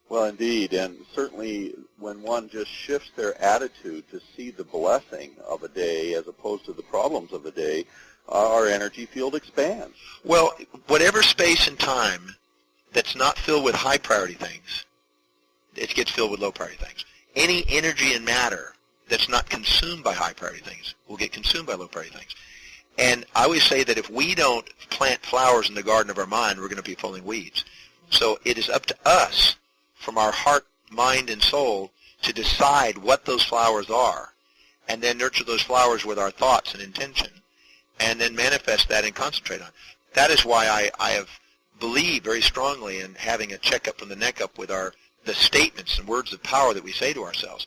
Well, indeed, and certainly when one just shifts their attitude to see the blessing of a day as opposed to the problems of the day, our energy field expands. Well, whatever space and time that's not filled with high priority things, it gets filled with low priority things. Any energy and matter that's not consumed by high priority things will get consumed by low priority things. And I always say that if we don't plant flowers in the garden of our mind, we're going to be pulling weeds. So it is up to us, from our heart, mind, and soul, to decide what those flowers are, and then nurture those flowers with our thoughts and intention, and then manifest that and concentrate on it. That is why I have believed very strongly in having a checkup from the neck up with the statements and words of power that we say to ourselves.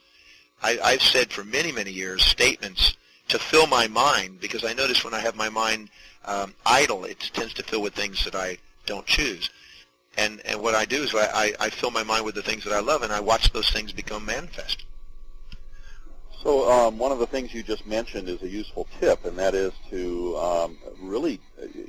I've said for many, many years statements to fill my mind, because I notice when I have my mind idle, it tends to fill with things that I don't choose. And what I do is I fill my mind with the things that I love, and I watch those things become manifest. So one of the things you just mentioned is a useful tip, and that is to really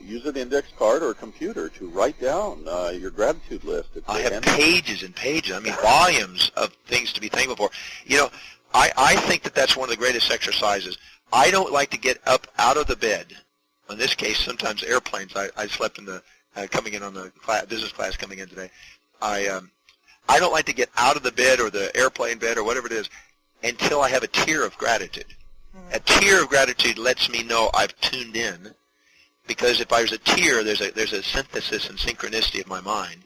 use an index card or a computer to write down your gratitude list. I have pages and pages, I mean volumes of things to be thankful for. You know, I think that that's one of the greatest exercises. I don't like to get up out of the bed. In this case, sometimes airplanes. I slept in the coming in on the business class coming in today. I don't like to get out of the bed or the airplane bed or whatever it is until I have a tear of gratitude. A tear of gratitude lets me know I've tuned in, because if there's a tear, there's a synthesis and synchronicity of my mind,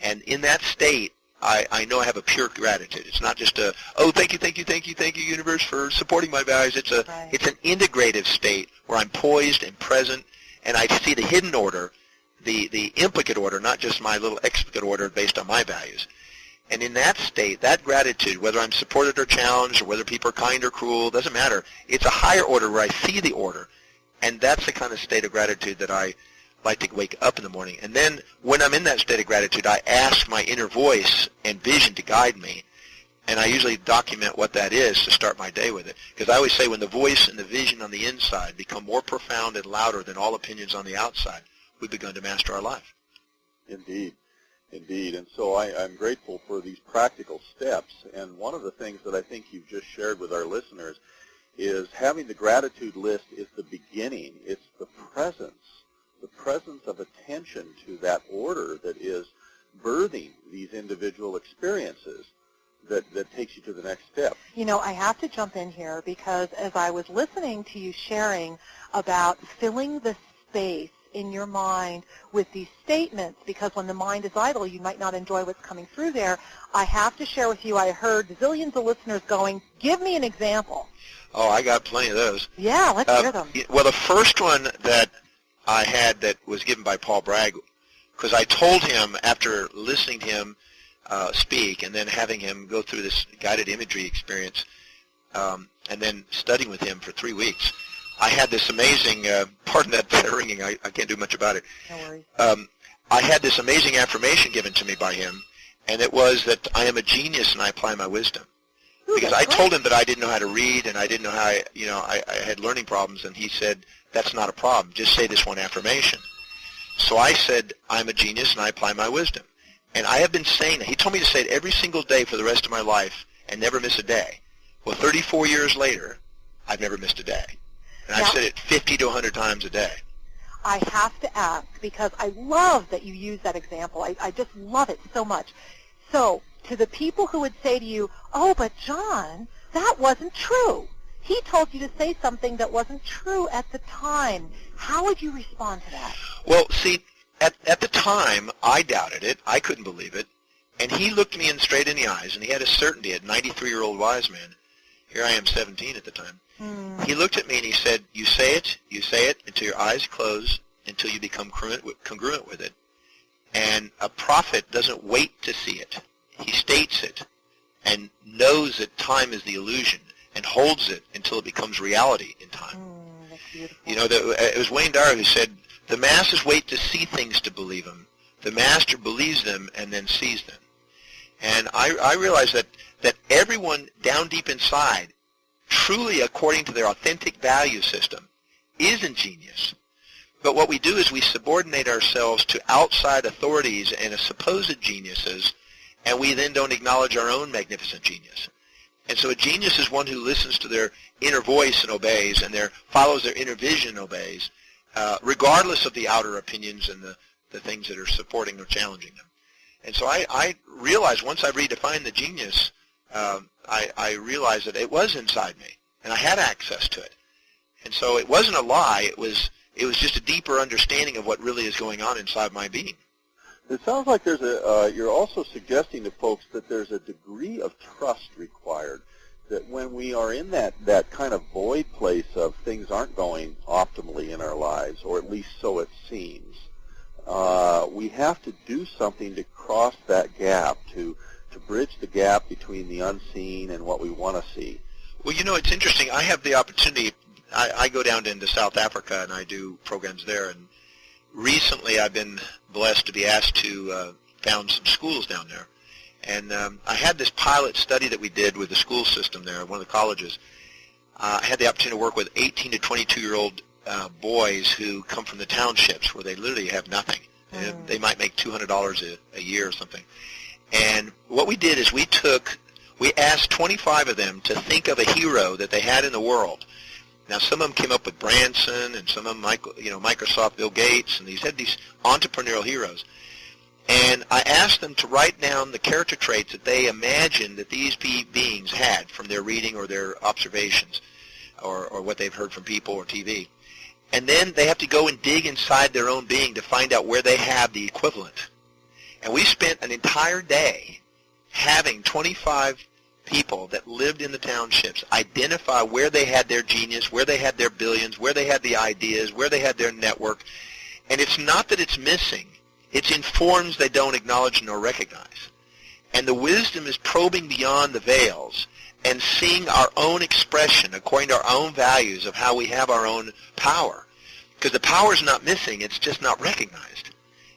and in that state, I know I have a pure gratitude. It's not just a, oh, thank you, universe, for supporting my values. It's an integrative state where I'm poised and present, and I see the hidden order, the implicate order, not just my little explicate order based on my values. And in that state, that gratitude, whether I'm supported or challenged, or whether people are kind or cruel, doesn't matter. It's a higher order where I see the order, and that's the kind of state of gratitude that I like to wake up in the morning. And then when I'm in that state of gratitude, I ask my inner voice and vision to guide me, and I usually document what that is to start my day with it. Because I always say when the voice and the vision on the inside become more profound and louder than all opinions on the outside, we've begun to master our life. Indeed. Indeed, and so I'm grateful for these practical steps, and one of the things that I think you've just shared with our listeners is having the gratitude list is the beginning. It's the presence of attention to that order that is birthing these individual experiences that takes you to the next step. You know, I have to jump in here, because as I was listening to you sharing about filling the space in your mind with these statements, because when the mind is idle, you might not enjoy what's coming through there. I have to share with you, I heard zillions of listeners going, give me an example. Oh, I got plenty of those. Yeah, let's hear them. Well, the first one that I had that was given by Paul Bragg, because I told him after listening to him speak and then having him go through this guided imagery experience and then studying with him for 3 weeks, I had this amazing, pardon that ringing, I can't do much about it. No worries. I had this amazing affirmation given to me by him, and it was that I am a genius and I apply my wisdom. Ooh, because I told him that I didn't know how to read and I didn't know how, I had learning problems, and he said, that's not a problem, just say this one affirmation. So I said, I'm a genius and I apply my wisdom. And I have been saying that. He told me to say it every single day for the rest of my life and never miss a day. Well, 34 years later, I've never missed a day. And I've said it 50 to 100 times a day. I have to ask, because I love that you use that example. I just love it so much. So, to the people who would say to you, oh, but John, that wasn't true. He told you to say something that wasn't true at the time. How would you respond to that? Well, see, at the time, I doubted it. I couldn't believe it. And he looked me straight in the eyes, and he had a certainty, a 93-year-old wise man. Here I am, 17 at the time. He looked at me and he said, you say it until your eyes close, until you become congruent with it. And a prophet doesn't wait to see it. He states it and knows that time is the illusion and holds it until it becomes reality in time. That's beautiful. You know, it was Wayne Dyer who said, the masses wait to see things to believe them. The master believes them and then sees them. And I realized that everyone down deep inside, truly according to their authentic value system, is ingenious. But what we do is we subordinate ourselves to outside authorities and supposed geniuses, and we then don't acknowledge our own magnificent genius. And so a genius is one who listens to their inner voice and obeys, and follows their inner vision and obeys, regardless of the outer opinions and the things that are supporting or challenging them. And so I realized once I redefined the genius, I realized that it was inside me, and I had access to it. And so it wasn't a lie. It was just a deeper understanding of what really is going on inside my being. It sounds like you're also suggesting to folks that there's a degree of trust required, that when we are in that kind of void place of things aren't going optimally in our lives, or at least so it seems, we have to do something to cross that gap, to bridge the gap between the unseen and what we want to see. Well, it's interesting. I have the opportunity. I go down into South Africa, and I do programs there, and recently I've been blessed to be asked to found some schools down there. And I had this pilot study that we did with the school system there, one of the colleges. I had the opportunity to work with 18 to 22-year-old boys who come from the townships where they literally have nothing. They might make $200 a year or something. And what we did is we asked 25 of them to think of a hero that they had in the world. Now, some of them came up with Branson, and some of them, Microsoft, Bill Gates, and had these entrepreneurial heroes. And I asked them to write down the character traits that they imagined that these beings had from their reading or their observations, or what they've heard from people or TV. And then they have to go and dig inside their own being to find out where they have the equivalent. And we spent an entire day having 25 people that lived in the townships identify where they had their genius, where they had their billions, where they had the ideas, where they had their network. And it's not that it's missing. It's in forms they don't acknowledge nor recognize. And the wisdom is probing beyond the veils and seeing our own expression according to our own values of how we have our own power. Because the power is not missing, it's just not recognized.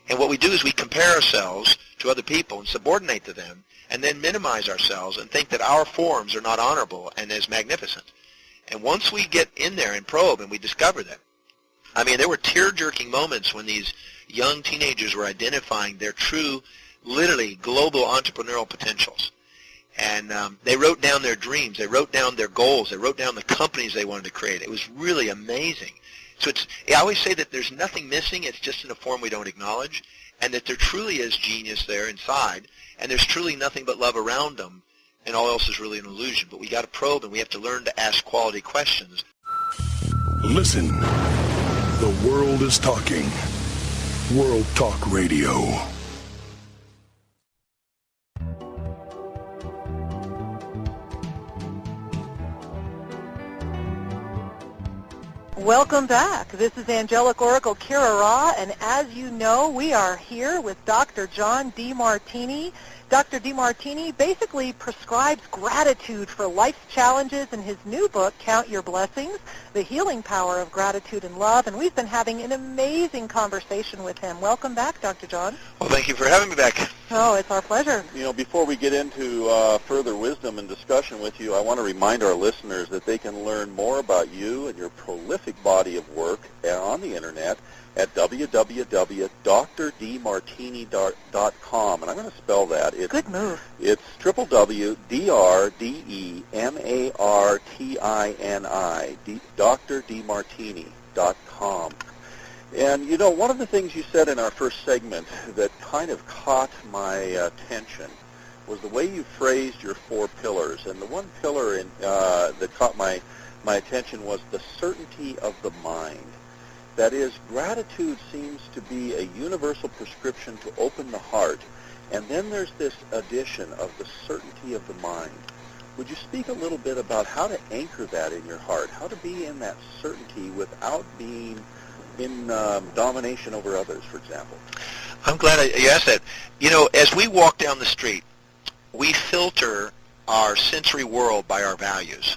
And what we do is we compare ourselves to other people and subordinate to them, and then minimize ourselves and think that our forms are not honorable and as magnificent. And once we get in there and probe and we discover that, there were tear-jerking moments when these young teenagers were identifying their true, literally global entrepreneurial potentials. And they wrote down their dreams. They wrote down their goals. They wrote down the companies they wanted to create. It was really amazing. So I always say that there's nothing missing. It's just in a form we don't acknowledge, and that there truly is genius there inside, and there's truly nothing but love around them, and all else is really an illusion. But we got to probe, and we have to learn to ask quality questions. Listen, the world is talking. World Talk Radio. Welcome back. This is Angelic Oracle Kira Ra, and as you know, we are here with Dr. John Demartini. Dr. Demartini basically prescribes gratitude for life's challenges in his new book, Count Your Blessings, The Healing Power of Gratitude and Love, and we've been having an amazing conversation with him. Welcome back, Dr. John. Well, thank you for having me back. Oh, it's our pleasure. Before we get into further wisdom and discussion with you, I want to remind our listeners that they can learn more about you and your prolific body of work on the Internet at www.drdemartini.com, and I'm going to spell that. Good move. It's www.DrDemartini, DrDemartini.com. And, one of the things you said in our first segment that kind of caught my attention was the way you phrased your 4 pillars. And the one pillar that caught my attention was the certainty of the mind. That is, gratitude seems to be a universal prescription to open the heart. And then there's this addition of the certainty of the mind. Would you speak a little bit about how to anchor that in your heart, how to be in that certainty without being in domination over others, for example? I'm glad you asked that. As we walk down the street, we filter our sensory world by our values.